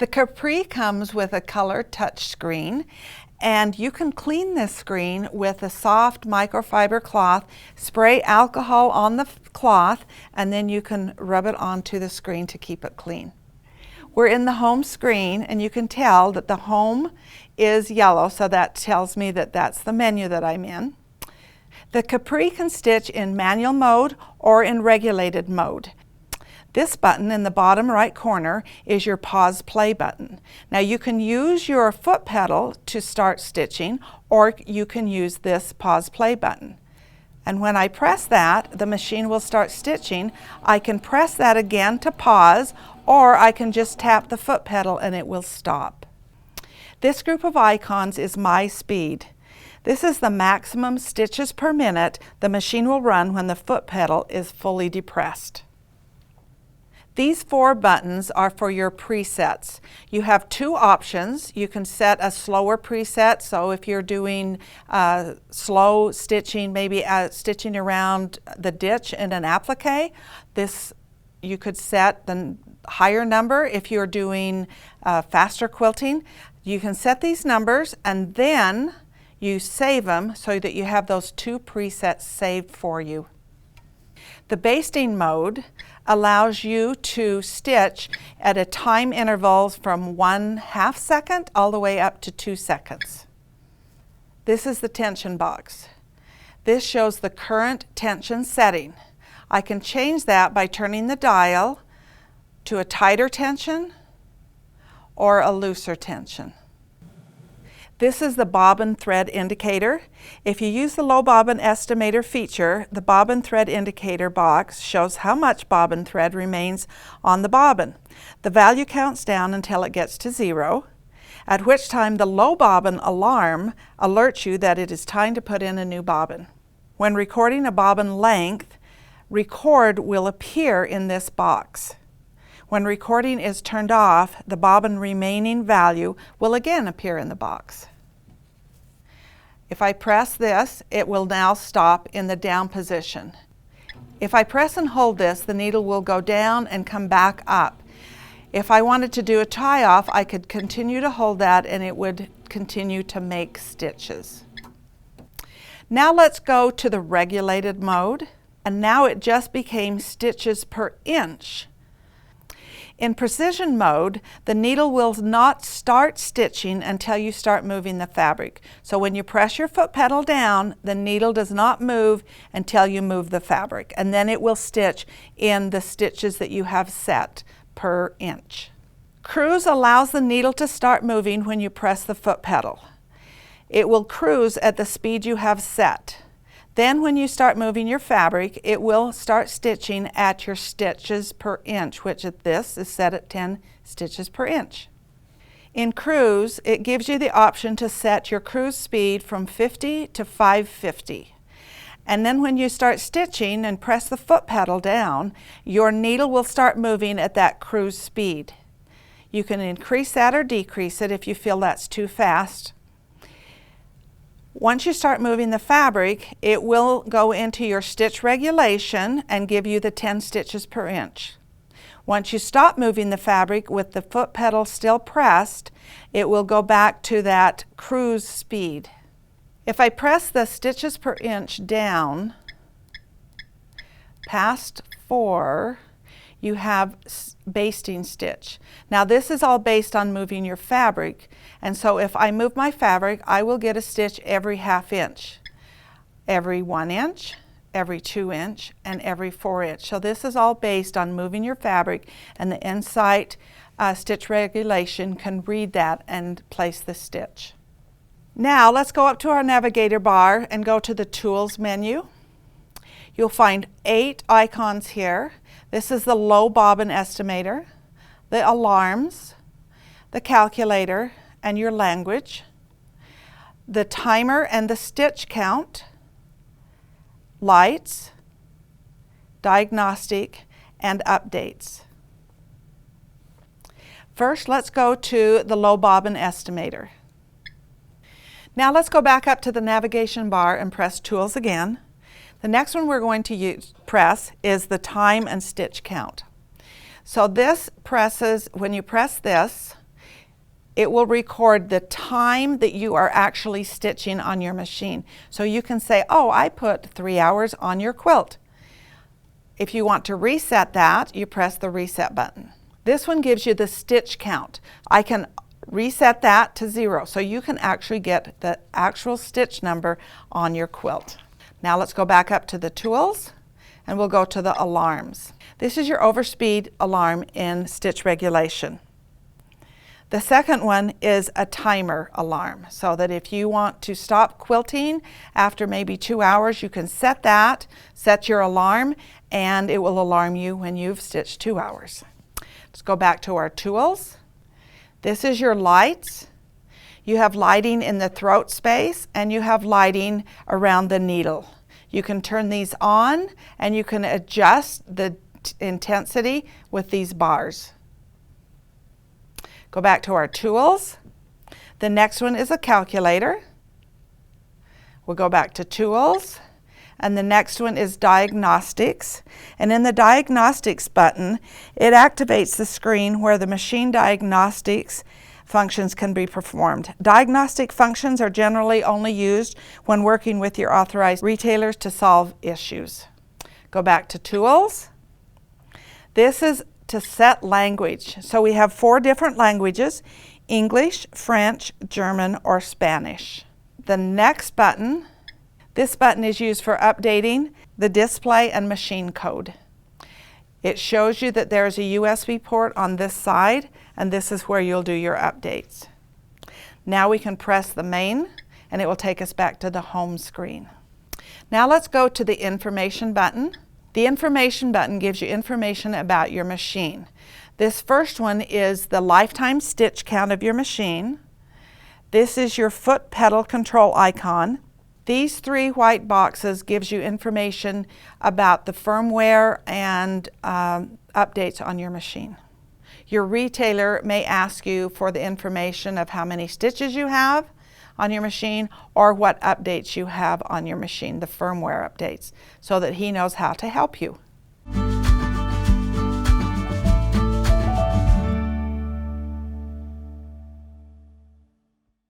The Capri comes with a color touch screen, and you can clean this screen with a soft microfiber cloth. Spray alcohol on the cloth, and then you can rub it onto the screen to keep it clean. We're in the home screen, and you can tell that the home is yellow, so that tells me that that's the menu that I'm in. The Capri can stitch in manual mode or in regulated mode. This button in the bottom right corner is your pause play button. Now you can use your foot pedal to start stitching, or you can use this pause play button. And when I press that, the machine will start stitching. I can press that again to pause, or I can just tap the foot pedal and it will stop. This group of icons is my speed. This is the maximum stitches per minute the machine will run when the foot pedal is fully depressed. These 4 buttons are for your presets. You have 2 options. You can set a slower preset, so if you're doing slow stitching, maybe stitching around the ditch in an applique, you could set the higher number. If you're doing faster quilting, you can set these numbers and then you save them so that you have those 2 presets saved for you. The basting mode allows you to stitch at a time interval from 1/2 second all the way up to 2 seconds. This is the tension box. This shows the current tension setting. I can change that by turning the dial to a tighter tension or a looser tension. This is the bobbin thread indicator. If you use the low bobbin estimator feature, the bobbin thread indicator box shows how much bobbin thread remains on the bobbin. The value counts down until it gets to 0, at which time the low bobbin alarm alerts you that it is time to put in a new bobbin. When recording a bobbin length, record will appear in this box. When recording is turned off, the bobbin remaining value will again appear in the box. If I press this, it will now stop in the down position. If I press and hold this, the needle will go down and come back up. If I wanted to do a tie-off, I could continue to hold that and it would continue to make stitches. Now let's go to the regulated mode, and now it just became stitches per inch. In precision mode, the needle will not start stitching until you start moving the fabric. So when you press your foot pedal down, the needle does not move until you move the fabric, and then it will stitch in the stitches that you have set per inch. Cruise allows the needle to start moving when you press the foot pedal. It will cruise at the speed you have set. Then when you start moving your fabric, it will start stitching at your stitches per inch, which at this is set at 10 stitches per inch. In Cruise, it gives you the option to set your cruise speed from 50 to 550. And then when you start stitching and press the foot pedal down, your needle will start moving at that cruise speed. You can increase that or decrease it if you feel that's too fast. Once you start moving the fabric, it will go into your stitch regulation and give you the 10 stitches per inch. Once you stop moving the fabric with the foot pedal still pressed, it will go back to that cruise speed. If I press the stitches per inch down past 4, you have basting stitch. Now this is all based on moving your fabric, and so if I move my fabric, I will get a stitch every 1/2 inch, every 1 inch, every 2 inch, and every 4 inch. So this is all based on moving your fabric, and the Insight stitch regulation can read that and place the stitch. Now let's go up to our navigator bar and go to the Tools menu. You'll find 8 icons here. This is the low bobbin estimator, the alarms, the calculator, and your language, the timer and the stitch count, lights, diagnostic, and updates. First, let's go to the low bobbin estimator. Now let's go back up to the navigation bar and press Tools again. The next one we're going to press is the time and stitch count. So this presses, when you press this, it will record the time that you are actually stitching on your machine. So you can say, oh, I put 3 hours on your quilt. If you want to reset that, you press the reset button. This one gives you the stitch count. I can reset that to 0, so you can actually get the actual stitch number on your quilt. Now let's go back up to the tools, and we'll go to the alarms. This is your overspeed alarm in stitch regulation. The second one is a timer alarm, so that if you want to stop quilting after maybe 2 hours, you can set your alarm, and it will alarm you when you've stitched 2 hours. Let's go back to our tools. This is your lights. You have lighting in the throat space, and you have lighting around the needle. You can turn these on, and you can adjust the intensity with these bars. Go back to our tools. The next one is a calculator. We'll go back to tools, and the next one is diagnostics. And in the diagnostics button, it activates the screen where the machine diagnostics functions can be performed. Diagnostic functions are generally only used when working with your authorized retailers to solve issues. Go back to tools. This is to set language. So we have 4 different languages: English, French, German, or Spanish. The next button, this button is used for updating the display and machine code. It shows you that there is a USB port on this side, and this is where you'll do your updates. Now we can press the main, and it will take us back to the home screen. Now let's go to the information button. The information button gives you information about your machine. This first one is the lifetime stitch count of your machine. This is your foot pedal control icon. These 3 white boxes gives you information about the firmware and updates on your machine. Your retailer may ask you for the information of how many stitches you have on your machine, or what updates you have on your machine, the firmware updates, so that he knows how to help you.